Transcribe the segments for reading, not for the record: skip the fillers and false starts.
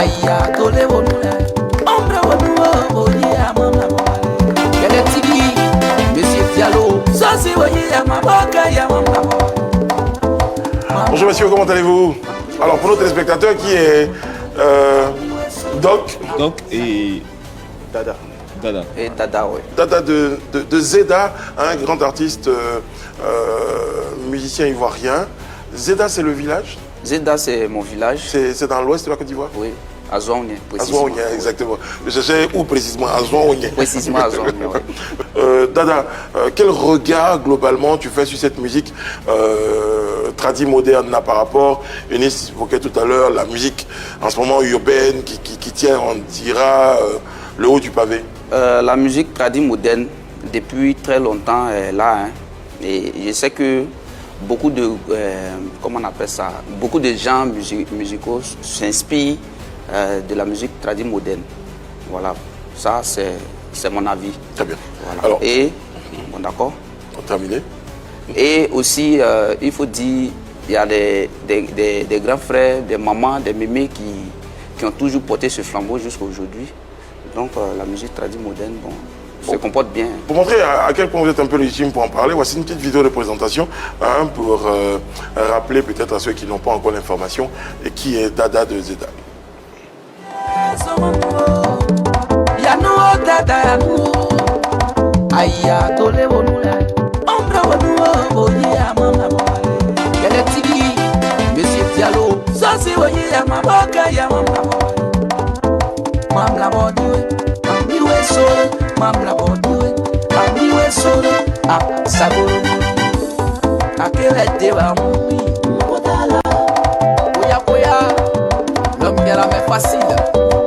Aya tole bonula. Ombre bonua boya mama boy. Kele tigi, Monsieur Diallo. Ça c'est boya mama ya mama boy. Bonjour monsieur, comment allez-vous? Alors pour nos téléspectateurs, qui est Doc et Dada. Dada. Et Dada, oui. Dada de Zeda, un grand artiste musicien ivoirien. Zeda, c'est le village? Zeda, c'est mon village. C'est dans l'ouest de la Côte d'Ivoire? Oui, à Zouaounié, À précisément. Zouaounié, exactement. Je cherchais où précisément? À Zouaounié. Précisément à Zouaounié, oui. Dada, quel regard globalement tu fais sur cette musique tradie moderne là, par rapport, Eunice évoquait tout à l'heure, la musique en ce moment urbaine qui tient, on dira, le haut du pavé? La musique tradie moderne, depuis très longtemps, est là. Hein. Et je sais que beaucoup de, comment on appelle ça, beaucoup de gens musicaux s'inspirent de la musique tradie moderne. Voilà, ça c'est mon avis. Très bien. Voilà. Alors, et, bon d'accord. on terminé. Et aussi, il faut dire, il y a des grands frères, des mamans, des mémés qui ont toujours porté ce flambeau jusqu'à aujourd'hui. Donc la musique tradie moderne, bon, se comporte bien. Pour montrer à quel point vous êtes un peu légitime pour en parler, voici une petite vidéo de présentation hein, pour rappeler peut-être à ceux qui n'ont pas encore l'information et qui est Dada de Zeda. L'homme bien la main facile.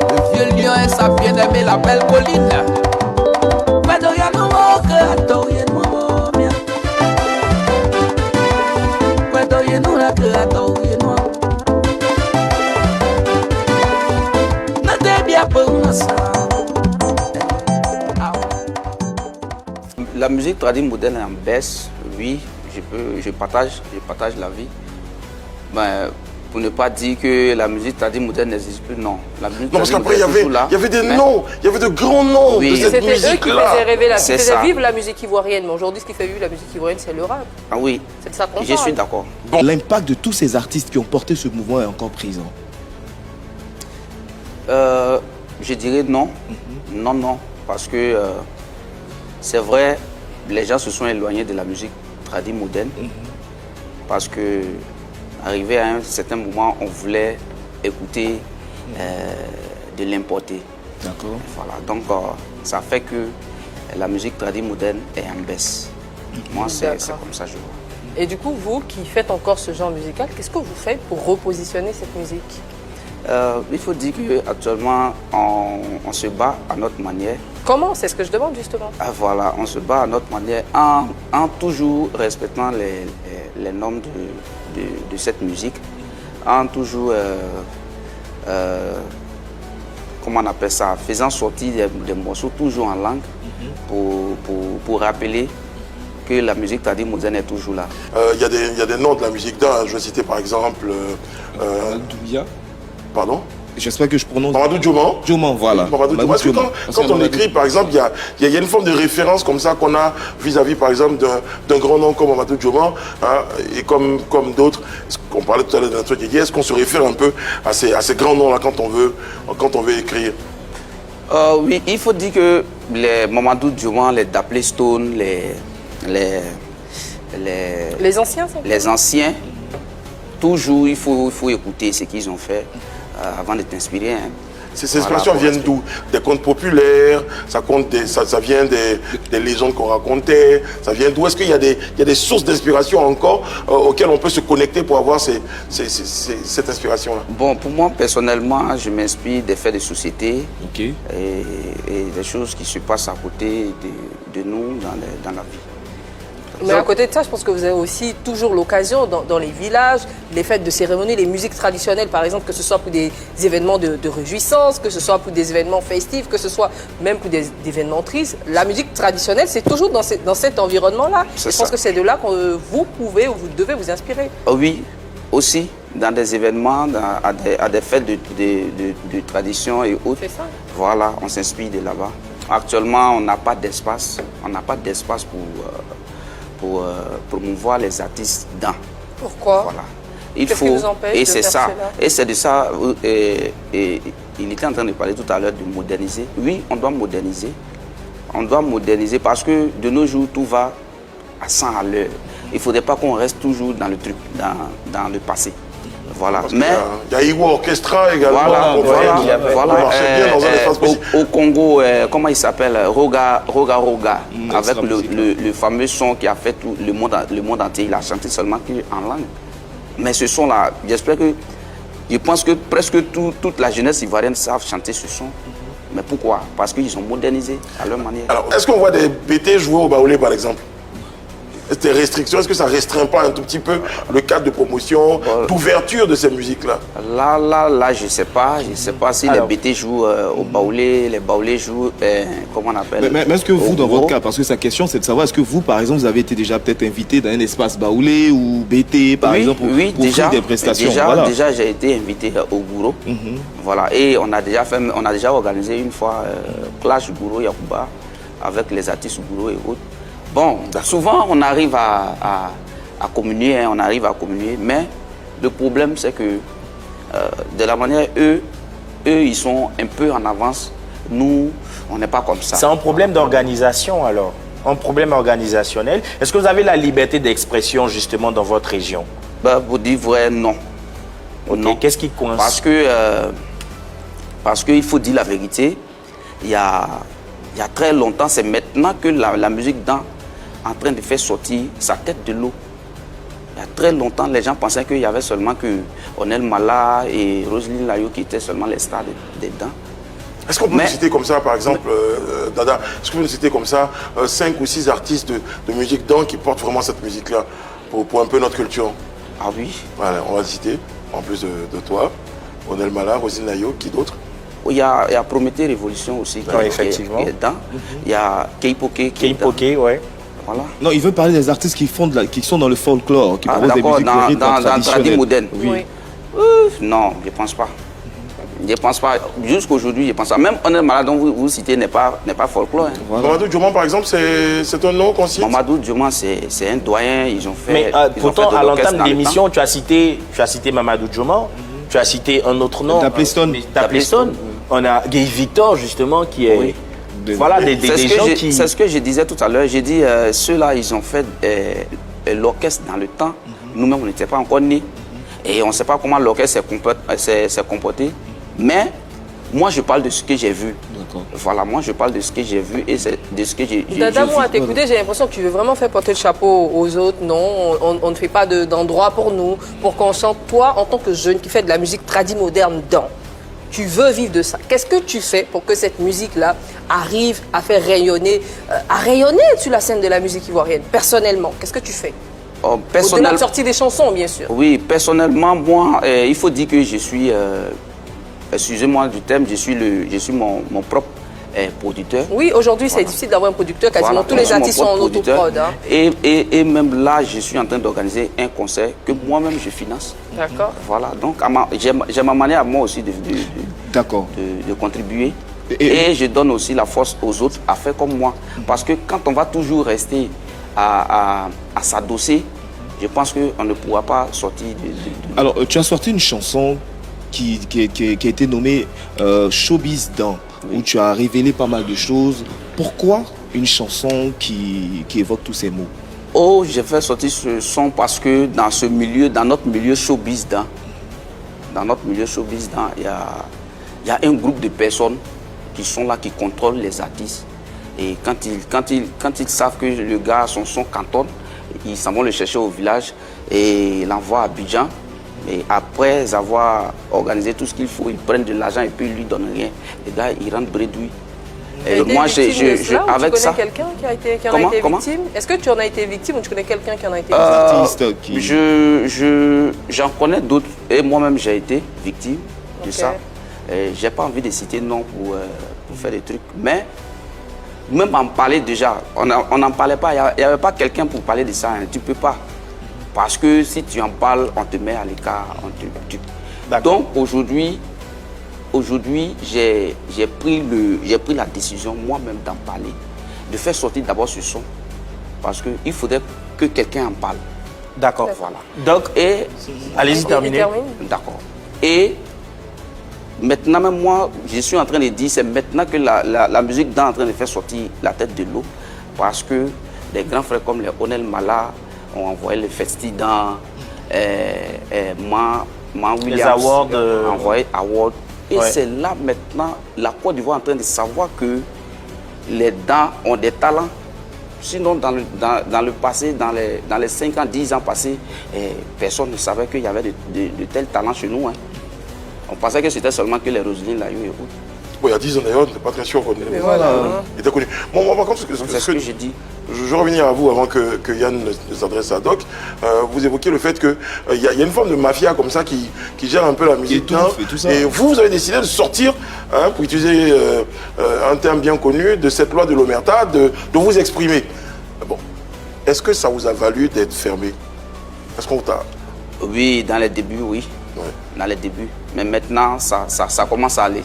Le vieux lion et sa bien-aimée la belle colline. La musique tradie moderne est en baisse, oui, je partage la vie. Ben, pour ne pas dire que la musique tradie moderne n'existe plus, non. La musique Non, parce qu'après, il y avait des mais... noms, il y avait de grands noms Oui. de cette musique-là. C'était eux qui faisaient rêver, qui C'est faisaient ça. vivre la musique ivoirienne. Mais aujourd'hui, ce qui fait vivre la musique ivoirienne, c'est le rap. Ah oui, C'est de ça qu'on je parle. suis d'accord. Bon. L'impact de tous ces artistes qui ont porté ce mouvement est encore présent. Je dirais non. Non, parce que c'est vrai, les gens se sont éloignés de la musique tradie moderne. Parce que, arrivé à un certain moment, on voulait écouter de l'importer. D'accord. Voilà, donc ça fait que la musique tradie moderne est en baisse. Moi, c'est comme ça que je vois. Et du coup, vous qui faites encore ce genre musical, qu'est-ce que vous faites pour repositionner cette musique? Il faut dire qu'actuellement, on se bat à notre manière. Comment? C'est ce que je demande justement. Ah, voilà, on se bat à notre manière en toujours respectant les normes de cette musique, en toujours, comment on appelle ça, faisant sortir des morceaux toujours en langue pour rappeler que la musique tradie moderne est toujours là. Il y a des noms de la musique d'art. Je vais citer par exemple... Doumbia. Pardon? J'espère que je prononce. Mamadou Dioman. Dioman, voilà. Mamadou Dioman. Parce que quand on écrit, par exemple, il y a une forme de référence comme ça qu'on a vis-à-vis, par exemple, d'un grand nom comme Mamadou Dioman hein, et comme d'autres. On parlait tout à l'heure d'un truc, est-ce qu'on se réfère un peu à ces grands noms-là quand on veut écrire? Oui, il faut dire que les Mamadou Dioman, les Dapley Stone, les anciens, ça? Les anciens, toujours il faut écouter ce qu'ils ont fait avant de t'inspirer. Hein. Ces inspirations viennent d'où? Des contes populaires, ça vient des légendes qu'on racontait, ça vient d'où? Est-ce qu'il y a des sources d'inspiration encore auxquelles on peut se connecter pour avoir cette inspiration-là? Bon, pour moi, personnellement, je m'inspire des faits de société Ok. et des choses qui se passent à côté de nous dans la vie. Mais à côté de ça, je pense que vous avez aussi toujours l'occasion dans les villages, les fêtes de cérémonie, les musiques traditionnelles, par exemple, que ce soit pour des événements de réjouissance, que ce soit pour des événements festifs, que ce soit même pour des événements tristes. La musique traditionnelle, c'est toujours dans cet environnement-là. Je pense que c'est de là que vous pouvez ou vous devez vous inspirer. Oui, aussi, dans des événements, à des fêtes de tradition et autres. C'est ça. Voilà, on s'inspire de là-bas. Actuellement, on n'a pas d'espace. On n'a pas d'espace pour promouvoir les artistes dans. Pourquoi? Voilà. Qu'est-ce qui vous empêche et de c'est faire ça. cela? Et c'est de ça. Et il était en train de parler tout à l'heure de moderniser. Oui, on doit moderniser. On doit moderniser parce que de nos jours, tout va à 100 à l'heure. Il ne faudrait pas qu'on reste toujours dans le truc, dans le passé. Voilà. Parce Mais il y a Iwo Orchestra également. voilà, marchait bien dans un espace précis. au Congo, comment il s'appelle, Roga, avec le fameux son qui a fait tout le monde entier. Il a chanté seulement en langue. Mais ce son-là, j'espère que, je pense que presque toute la jeunesse ivoirienne savent chanter ce son. Mais pourquoi? Parce qu'ils sont modernisés à leur manière. Alors, est-ce qu'on voit des BT jouer au baoulé, par exemple? Des restrictions, est-ce que ça ne restreint pas un tout petit peu le cadre de promotion, d'ouverture de ces musiques-là? Là, je ne sais pas. Je ne sais pas si les BT jouent au baoulé, les baoulés jouent, comment on appelle? Mais est-ce que vous, dans votre cas, parce que sa question, c'est de savoir, est-ce que vous, par exemple, vous avez été déjà peut-être invité dans un espace baoulé ou BT, par exemple, pour offrir des prestations? Déjà, j'ai été invité au Gouro. Voilà, et on a déjà organisé une fois Clash Gouro Yakuba avec les artistes Gouro et autres. Bon, souvent on arrive à communier, mais le problème c'est que de la manière, eux ils sont un peu en avance, nous on n'est pas comme ça. C'est un problème d'organisation alors, un problème organisationnel. Est-ce que vous avez la liberté d'expression justement dans votre région? Pour dire vrai, non. Okay. Qu'est-ce qui coince? Parce qu'il faut dire la vérité, il y a très longtemps, c'est maintenant que la musique en train de faire sortir sa tête de l'eau. Il y a très longtemps, les gens pensaient qu'il y avait seulement que Onel Mala et Roselyne Layo qui étaient seulement les stars dedans. Est-ce qu'on peut nous citer comme ça, par exemple, Dada, est-ce que vous nous citez comme ça 5 ou 6 artistes de musique qui portent vraiment cette musique-là pour un peu notre culture? Ah oui. Voilà, on va citer, en plus de toi, Onel Mala, Roselyne Layo, qui d'autre? Il y a Prométhée Révolution aussi qui est dedans. Il y a Keipoke qui est dedans. Ouais. Voilà. Non, il veut parler des artistes qui sont dans le folklore, qui proposent des musiques de rythme traditionnel. Moderne. Oui. Non, je ne pense pas. Je ne pense pas. Jusqu'aujourd'hui, je ne pense pas. Même Onel Mala dont vous citez n'est pas folklore. Hein. Voilà. Mamadou Dioman, par exemple, c'est un nom qu'on cite? Mamadou Dioman, c'est un doyen. Ils ont fait. Mais pourtant, à l'entame de l'émission, tu as cité Mamadou Dioman, tu as cité un autre nom. Tapliston. On a Guy Victor, justement, qui est... Oui. Voilà, des gens qui... C'est ce que je disais tout à l'heure. J'ai dit, ceux-là, ils ont fait l'orchestre dans le temps. Nous-mêmes, on n'était pas encore nés. Et on ne sait pas comment l'orchestre s'est comporté. Mais moi, je parle de ce que j'ai vu. Voilà, moi, je parle de ce que j'ai vu et de ce que j'ai vu. Dada, moi, à t'écouter, j'ai l'impression que tu veux vraiment faire porter le chapeau aux autres. Non, on ne fait pas d'endroit pour nous, pour qu'on chante. Toi, en tant que jeune qui fait de la musique moderne tu veux vivre de ça. Qu'est-ce que tu fais pour que cette musique-là arrive à faire rayonner, sur la scène de la musique ivoirienne, personnellement? Qu'est-ce que tu fais? Au-delà de sortir des chansons, bien sûr. Oui, personnellement, moi, il faut dire que je suis, excusez-moi du terme, je suis mon propre producteur. Oui, aujourd'hui, c'est difficile d'avoir un producteur. Quasiment tous les artistes sont en autoprod. Hein. Et même là, je suis en train d'organiser un concert que moi-même je finance. D'accord. Voilà, donc j'ai ma manière à moi aussi de contribuer. Et je donne aussi la force aux autres à faire comme moi. Parce que quand on va toujours rester à s'adosser, je pense qu'on ne pourra pas sortir de... Alors, tu as sorti une chanson qui a été nommée Showbiz Dan, où tu as révélé pas mal de choses. Pourquoi une chanson qui évoque tous ces mots? Oh, j'ai fait sortir ce son parce que dans notre milieu showbiz Dan, il y a un groupe de personnes qui sont là, qui contrôlent les artistes. Et quand ils savent que le gars, son son cantonne, ils s'en vont le chercher au village et l'envoient à Abidjan. Et après avoir organisé tout ce qu'il faut, ils prennent de l'argent et puis ils ne lui donnent rien. Les gars, ils rentrent brédouilles. Et moi, avec ça. Tu connais quelqu'un qui en a été Comment? victime? Est-ce que tu en as été victime ou tu connais quelqu'un qui en a été victime? J'en connais d'autres. Et moi-même, j'ai été victime de ça. Je n'ai pas envie de citer non pour faire des trucs. Mais même en parler déjà, on n'en parlait pas. Il n'y avait pas quelqu'un pour parler de ça. Hein. Tu ne peux pas. Parce que si tu en parles, on te met à l'écart. Donc aujourd'hui, j'ai pris la décision moi-même d'en parler, de faire sortir d'abord ce son. Parce qu'il faudrait que quelqu'un en parle. D'accord. Voilà. Donc, allez-y, terminez. D'accord. Et maintenant, même moi, je suis en train de dire, c'est maintenant que la musique est en train de faire sortir la tête de l'eau. Parce que des grands frères comme les Onel Mala ont envoyé le festival dans Williams, les awards. Envoyé awards. Et c'est là maintenant, la Côte d'Ivoire est en train de savoir que les dents ont des talents. Sinon, dans le passé, dans les 5 ans, 10 ans passés, personne ne savait qu'il y avait de tels talents chez nous. Hein. On pensait que c'était seulement que les Roselyne, la You et autres. Bon, il y a 10 ans d'ailleurs, on n'était pas très sûr qu'on était connu. Bon, par contre, c'est ce que j'ai dit. Je vais revenir à vous avant que Yann ne s'adresse à Doc. Vous évoquez le fait qu'il y a une forme de mafia comme ça qui gère un peu la musique. Et vous avez décidé de sortir, pour utiliser un terme bien connu, de cette loi de l'Omerta, de vous exprimer. Bon, est-ce que ça vous a valu d'être fermé? Est-ce qu'on t'a... Oui, dans les débuts, oui. Ouais. Dans les débuts. Mais maintenant, ça commence à aller.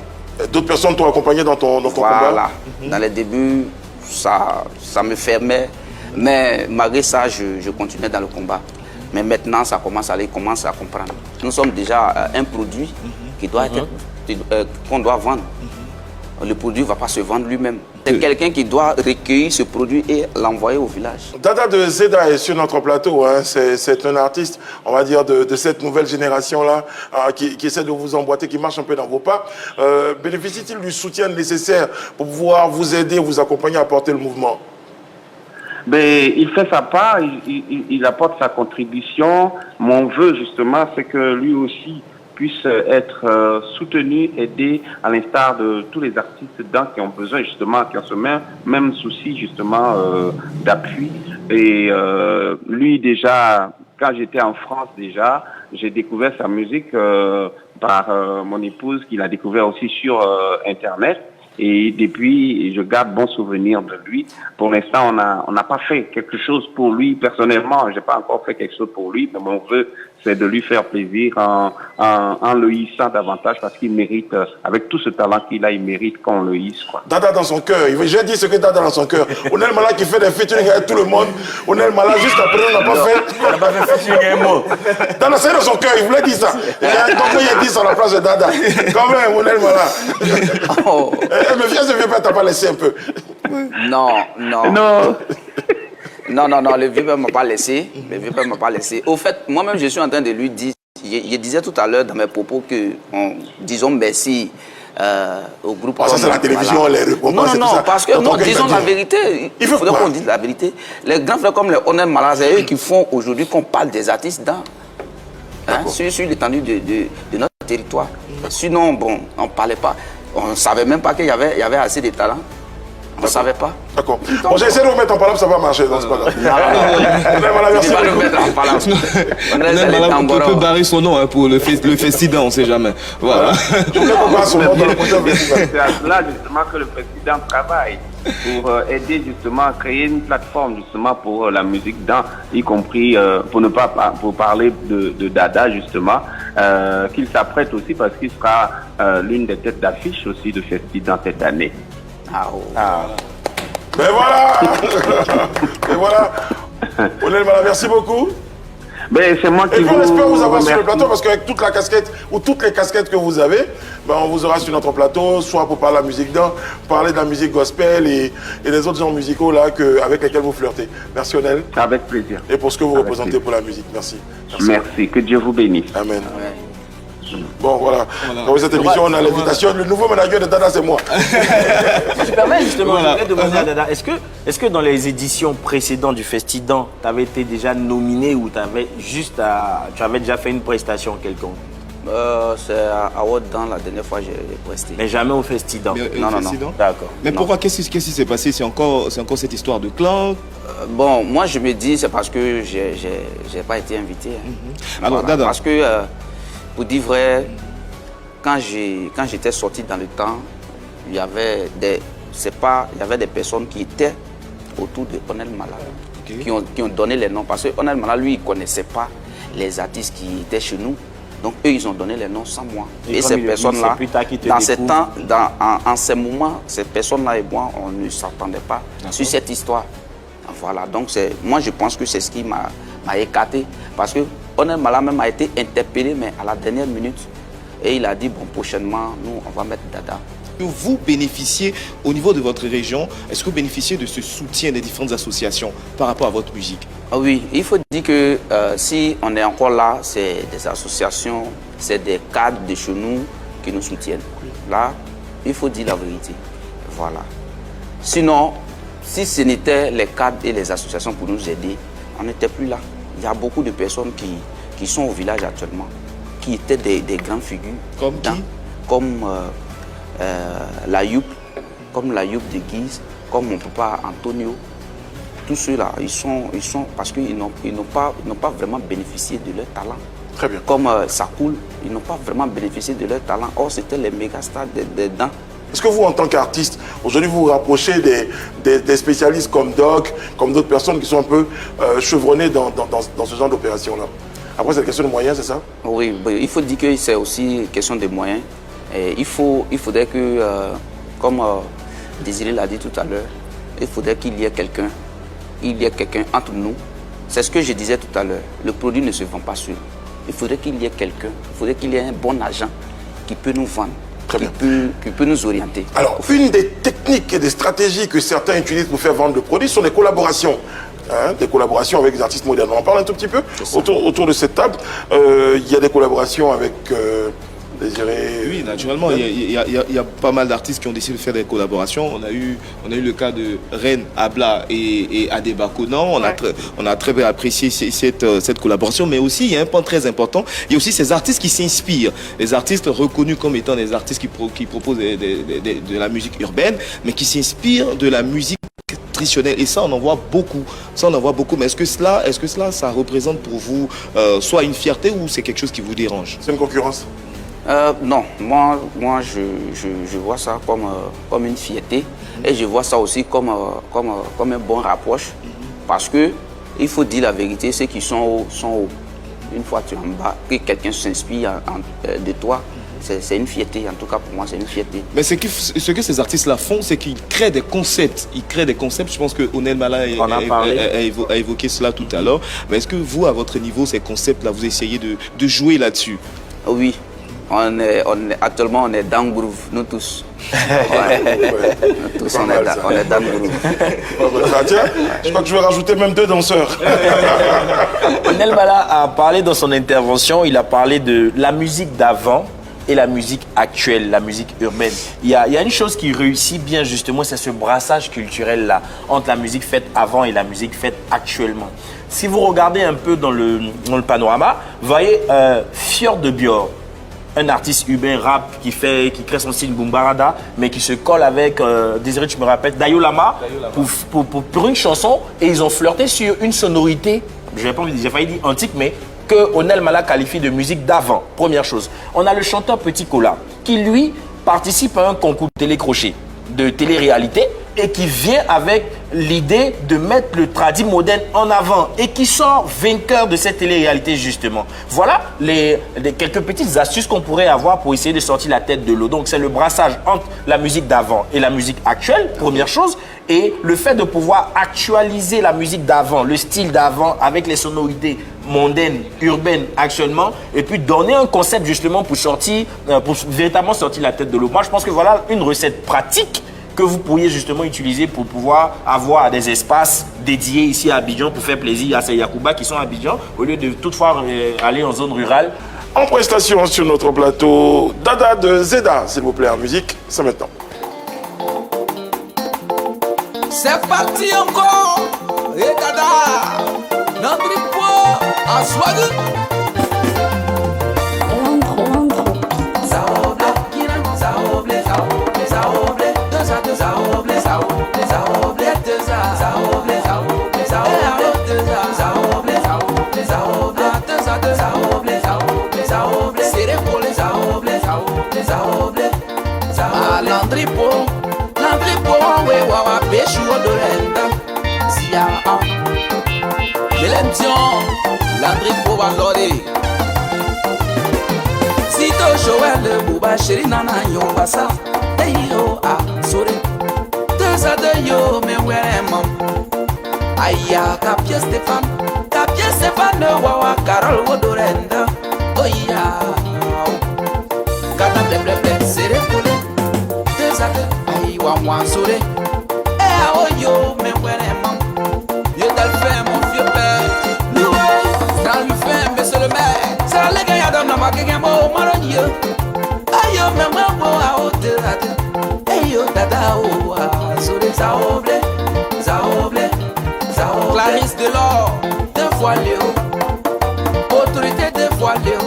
D'autres personnes t'ont accompagné dans ton combat? Voilà. Dans les débuts, ça me fermait. Mais malgré ça, je continuais dans le combat. Mais maintenant, ça commence à aller, commence à comprendre. Nous sommes déjà un produit qui doit qu'on doit vendre. Le produit ne va pas se vendre lui-même. C'est quelqu'un qui doit recueillir ce produit et l'envoyer au village. Dada de Zeda est sur notre plateau. Hein. C'est un artiste, on va dire, de cette nouvelle génération-là, qui essaie de vous emboîter, qui marche un peu dans vos pas. Bénéficie-t-il du soutien nécessaire pour pouvoir vous aider, vous accompagner à porter le mouvement? Ben, il fait sa part, il apporte sa contribution. Mon vœu, justement, c'est que lui aussi puisse être soutenu, aidé, à l'instar de tous les artistes dedans qui ont besoin, justement, qui ont ce même souci, justement, d'appui. Et lui, déjà, quand j'étais en France, déjà, j'ai découvert sa musique par mon épouse, qui l'a découvert aussi sur Internet. Et depuis, je garde bon souvenir de lui. Pour l'instant, on n'a pas fait quelque chose pour lui personnellement. J'ai pas encore fait quelque chose pour lui, mais mon vœu, c'est de lui faire plaisir en le hissant davantage parce qu'il mérite, avec tout ce talent qu'il a, il mérite qu'on le hisse, quoi. Dada dans son cœur. J'ai dit ce que Dada dans son cœur. Onel Mala qui fait des featuring avec tout le monde. Onel Mala, juste après, on n'a pas fait. On n'a pas fait featuring un mot. Dada, c'est dans son cœur. Il voulait dire ça. Donc, il a dit ça à la place de Dada. Quand même, Onel Mala. Oh. Mais viens, ce vieux père t'a pas laissé un peu. Non. Non, le vieux père ne m'a pas laissé. Le vieux père ne m'a pas laissé. Au fait, moi-même, je suis en train de lui dire, je disais tout à l'heure dans mes propos que, disons merci au groupe. Ça, c'est la télévision, les récompenses. Non, parce que, non, disons la vérité. Il faudrait qu'on dise la vérité. Les grands frères comme les Onel Mala, c'est eux qui font aujourd'hui qu'on parle des artistes sur l'étendue de notre territoire. Sinon, bon, on ne parlait pas. On ne savait même pas qu'il y avait assez de talents. On ne savait pas. D'accord. Bon, j'ai essayé de vous mettre en parole, ça va marcher. Non, c'est pas grave. Merci beaucoup. On peut barrer son nom pour le festival, on ne sait jamais. Voilà. C'est à cela justement que le président travaille pour aider justement à créer une plateforme justement pour la musique dans, y compris pour parler de Dada justement, qu'il s'apprête aussi parce qu'il sera l'une des têtes d'affiche aussi de festival cette année. Mais voilà. Mais voilà. Onel Mala, merci beaucoup. Ben, c'est moi qui vous... Et on espère vous avoir sur le plateau parce qu'avec toute la casquette ou toutes les casquettes que vous avez, ben, on vous aura sur notre plateau, soit pour parler de la musique parler de la musique gospel et des autres genres musicaux là avec lesquels vous flirtez. Merci Onel. Avec plaisir. Et pour ce que vous représentez pour la musique. Merci. Merci. Que Dieu vous bénisse. Amen. Bon, voilà. Dans cette émission, on a l'invitation. Le nouveau manager de Dada, c'est moi. Je me permets justement, je voulais demander à Dada, est-ce que dans les éditions précédentes du Festival, tu avais été déjà nominé ou tu avais déjà fait une prestation quelconque? C'est à Haute dans la dernière fois j'ai presté. Mais jamais au Festival. Non. D'accord. Mais pourquoi, qu'est-ce qui s'est passé? C'est encore cette histoire de clan? Bon, moi je me dis, c'est parce que j'ai pas été invité. Alors, voilà. Dada. Parce que, pour dire vrai, quand j'étais sorti dans le temps, il y avait des personnes qui étaient autour de Onel Mala. qui ont donné les noms. Parce que honnêtement, lui, il ne connaissait pas les artistes qui étaient chez nous. Donc, eux, ils ont donné les noms sans moi. Et ces personnes-là, dans ces temps, en ces moments, ces personnes-là et moi, on ne s'entendait pas sur cette histoire. Voilà, donc moi, je pense que c'est ce qui m'a écarté. Parce que, honnêtement, là même a été interpellé, mais à la dernière minute. Et il a dit, bon, prochainement, nous, on va mettre Dada. Vous bénéficiez, au niveau de votre région, est-ce que vous bénéficiez de ce soutien des différentes associations par rapport à votre musique? Ah oui, il faut dire que si on est encore là, c'est des associations, c'est des cadres de chez nous qui nous soutiennent. Là, il faut dire la vérité. Voilà. Sinon, si ce n'était les cadres et les associations pour nous aider, on n'était plus là. Il y a beaucoup de personnes qui sont au village actuellement, qui étaient des grandes figures. Comme qui? Comme la Youp de Guise, comme mon papa Antonio. Tous ceux-là, ils sont parce qu'ils n'ont pas vraiment bénéficié de leur talent. Très bien. Comme Sakoul, ils n'ont pas vraiment bénéficié de leur talent. Or, c'était les méga stars dedans. Est-ce que vous, en tant qu'artiste, aujourd'hui, vous vous rapprochez des spécialistes comme Doc, comme d'autres personnes qui sont un peu chevronnées dans ce genre d'opération-là? Après, c'est une question de moyens, c'est ça? Oui, il faut dire que c'est aussi une question de moyens. Et il faudrait que, comme Désiré l'a dit tout à l'heure, il faudrait qu'il y ait quelqu'un. Il y ait quelqu'un entre nous. C'est ce que je disais tout à l'heure. Le produit ne se vend pas seul. Il faudrait qu'il y ait quelqu'un. Il faudrait qu'il y ait un bon agent qui peut nous vendre. Qui peut nous orienter. Alors, une des techniques et des stratégies que certains utilisent pour faire vendre le produit sont les collaborations. Des collaborations avec des artistes modernes. On en parle un tout petit peu autour de cette table. Il y a des collaborations avec Désiré. Oui, naturellement, il y a pas mal d'artistes qui ont décidé de faire des collaborations. On a eu le cas de Reine, Abla et Adeba Conan. On a très bien apprécié cette collaboration, mais aussi, il y a un point très important, il y a aussi ces artistes qui s'inspirent. Les artistes reconnus comme étant des artistes qui proposent de la musique urbaine, mais qui s'inspirent de la musique traditionnelle. Et ça, on en voit beaucoup. Mais est-ce que cela, ça représente pour vous soit une fierté ou c'est quelque chose qui vous dérange? C'est une concurrence? Non, moi je vois ça comme une fierté et je vois ça aussi comme un bon rapproche parce que il faut dire la vérité, ceux qui sont hauts. Une fois tu es en bas, que quelqu'un s'inspire de toi, c'est une fierté. En tout cas pour moi, c'est une fierté. Mais ce que ces artistes-là font, c'est qu'ils créent des concepts. Je pense que Onel Mala a évoqué cela tout à l'heure. Mais est-ce que vous, à votre niveau, ces concepts-là, vous essayez de jouer là-dessus? Oui. Actuellement, on est dans le groove, nous tous. Nous tous, on est dans le groove. Tiens, je crois que je vais rajouter même 2 danseurs. Onel Mala a parlé dans son intervention, il a parlé de la musique d'avant et la musique actuelle, la musique urbaine. Il y a une chose qui réussit bien justement, c'est ce brassage culturel-là entre la musique faite avant et la musique faite actuellement. Si vous regardez un peu dans le panorama, vous voyez Fjord de Bior, un artiste urbain rap qui crée son style Boombarada, mais qui se colle avec, Désiré, tu me rappelles, Dayo Lama pour une chanson, et ils ont flirté sur une sonorité, j'ai failli dire antique, mais que Onel Mala qualifie de musique d'avant. Première chose. On a le chanteur Petit Cola, qui lui participe à un concours de télécrochet, de télé-réalité, et qui vient avec l'idée de mettre le tradi moderne en avant et qui sort vainqueur de cette télé-réalité justement. Voilà quelques petites astuces qu'on pourrait avoir pour essayer de sortir la tête de l'eau. Donc c'est le brassage entre la musique d'avant et la musique actuelle, première chose, et le fait de pouvoir actualiser la musique d'avant, le style d'avant avec les sonorités mondaines, urbaines actuellement, et puis donner un concept justement pour véritablement sortir la tête de l'eau. Moi je pense que voilà une recette pratique que vous pourriez justement utiliser pour pouvoir avoir des espaces dédiés ici à Abidjan pour faire plaisir à ces Yacouba qui sont à Abidjan au lieu de toutefois aller en zone rurale. En prestation sur notre plateau, Dada de Zeda, s'il vous plaît, en musique, c'est maintenant. C'est parti encore, et Dada, notre pot à Swag. ya. Mélention, Landry Povalore. Sito Joël, Bouba Chéri Nana Yombasa. Hey yo, ah, sorry. Deux à deux yo, mais ouais, maman. Aïe, Capia Stéphane. Capia Stéphane, Wawa, Carole Wodorenda. Oh yeah. Kana ble ble ble, serré collé. Deux à deux, aïe, Wawa, sorry. Eh, oh yo, mais ouais, maman. Yo t'as fait mon vieux père. Loué, ça lui fait un baisser le maire. Ça les gars, y'a d'un homme qui est mort, marronnier. Aïe, yo, mais moi, moi, oh, deux à deux. Aïe, yo, dada, oh, ah, sorry, ça oble, ça oble, ça oble. Clarisse de l'or, deux fois Léo. Autorité, deux fois Léo.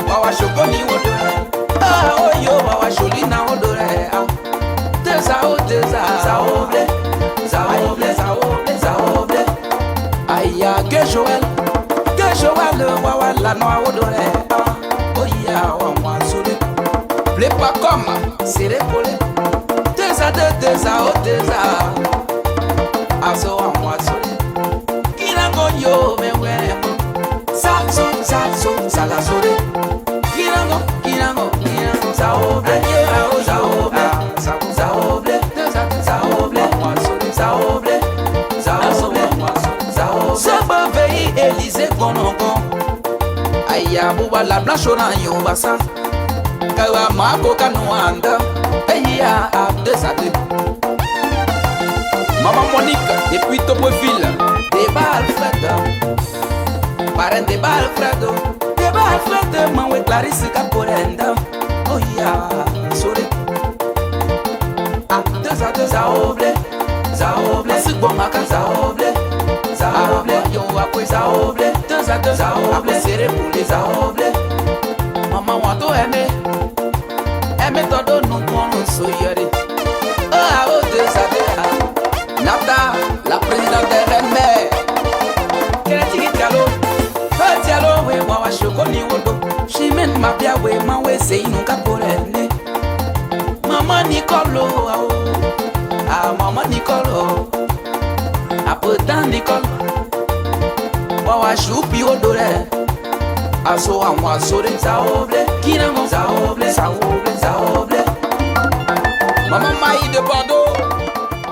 Wawa Chokoni, odore. Ah, oh, yo, Wawa Cholina, odore. Deux à, oh, deux à, ça oble. Aïe, que Joël, Wawa la noix odoré. Oh yeah, Wawa soulé. Plais pas comme, c'est recollé. Deux à, oh, deux à. Azo Wawa soulé. Kirango yo, mais ouais, ça la soulé. Kirango, ça oble. Ça oble. Saba veille Élysée Gonongon. Aya buba la blanche na yombasa. Kawa mako kanuanda. Aya deux à deux. Maman Monique depuis Topoville. Débat Alfred. Parrain débat Alfred. Débat Alfred. Maman Clarisse Caporenda. Oh ya sorry. Ah deux à deux ça oble. Ça oble. C'est bon ma casa oble. Ça oble, yo après ça oble. Deux à deux ça oble. Serré pour les ça oble. Maman want to aimer. Aimer todo nous qu'on so yere. Ah oh deux à deux. Nata, la présidente des reines. Kéré Diallo. Diallo we Wawa Chokoni wodo. Chimène ma bia we man we say nous caporelle. Maman Nicolo. Ah maman Nicolo. Apotan Nicole. Wawa choupi odore. Aso amwa sore ça oble. Kirango ça oble. Maman maï de Bordeaux.